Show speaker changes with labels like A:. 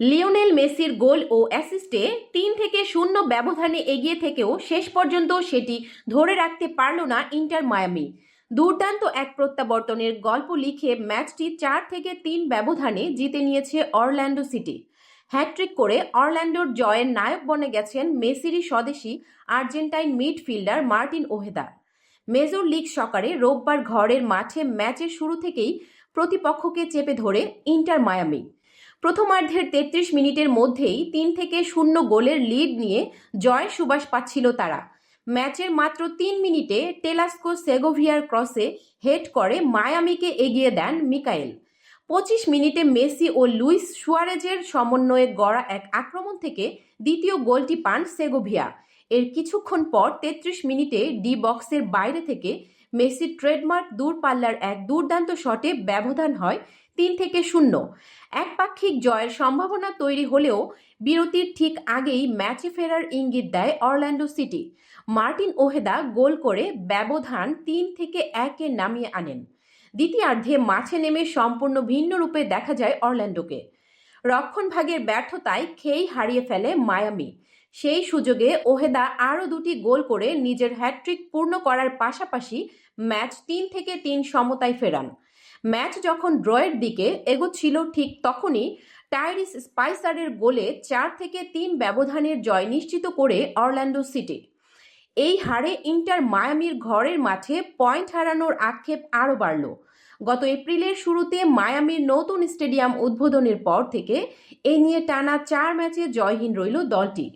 A: Lionel মেসির গোল ও অ্যাসিস্টে 3-0 ব্যবধানে এগিয়ে থেকেও শেষ পর্যন্ত সেটি ধরে রাখতে পারল না ইন্টার মায়ামি। দুর্দান্ত এক প্রত্যাবর্তনের গল্প লিখে ম্যাচটি 4-3 ব্যবধানে জিতে নিয়েছে অরল্যান্ডো সিটি। হ্যাটট্রিক করে অরল্যান্ডোর জয়ের নায়ক বনে গেছেন মেসিরই স্বদেশী Argentine midfielder Martin Ojeda. Major League সকারে রোববার ঘরের মাঠে ম্যাচের শুরু থেকেই প্রতিপক্ষকে চেপে ধরে ইন্টার মায়ামি। প্রথমার্ধের 33 মিনিটের মধ্যেই 3-0 গোলের লিড নিয়ে জয়ের সুবাস পাচ্ছিল তারা। ম্যাচের মাত্র 3 মিনিটে টেলাস্কো সেগোভিয়ার ক্রসে হেড করে মায়ামিকে এগিয়ে দেন মিকায়েল। 25 মিনিটে মেসি ও লুইস সুয়ারেজের সমন্বয়ে গড়া এক আক্রমণ থেকে দ্বিতীয় গোলটি পান সেগোভিয়া। এর কিছুক্ষণ পর 33 মিনিটে ডি বক্সের বাইরে থেকে মেসির ট্রেডমার্ক দূরপাল্লার এক দুর্দান্ত শটে ব্যবধান হয় 3-0। একপাক্ষিক জয়ের সম্ভাবনা তৈরি হলেও বিরতির ঠিক আগেই ম্যাচে ফেরার ইঙ্গিত দেয় অরল্যান্ডো সিটি। মার্টিন ওহেদা গোল করে ব্যবধান 3-1-এ নামিয়ে আনেন। দ্বিতীয়ার্ধে মাঠে নেমে সম্পূর্ণ ভিন্ন রূপে দেখা যায় অরল্যান্ডোকে। রক্ষণভাগের ব্যর্থতায় খেই হারিয়ে ফেলে মায়ামি। সেই সুযোগে ওহেদা আরও 2টি গোল করে নিজের হ্যাটট্রিক পূর্ণ করার পাশাপাশি ম্যাচ 3-3 সমতায় ফেরান। ম্যাচ যখন ড্রয়ের দিকে এগোচ্ছিল ঠিক তখনই টাইরিস স্পাইসারের গোলে 4-3 ব্যবধানের জয় নিশ্চিত করে অরল্যান্ডো সিটি। এই হারে ইন্টার মায়ামির ঘরের মাঠে পয়েন্ট হারানোর আক্ষেপ আরও বাড়ল। গত এপ্রিলের শুরুতে মায়ামির নতুন স্টেডিয়াম উদ্বোধনের পর থেকে এ নিয়ে টানা 4 ম্যাচে জয়হীন রইল দলটি।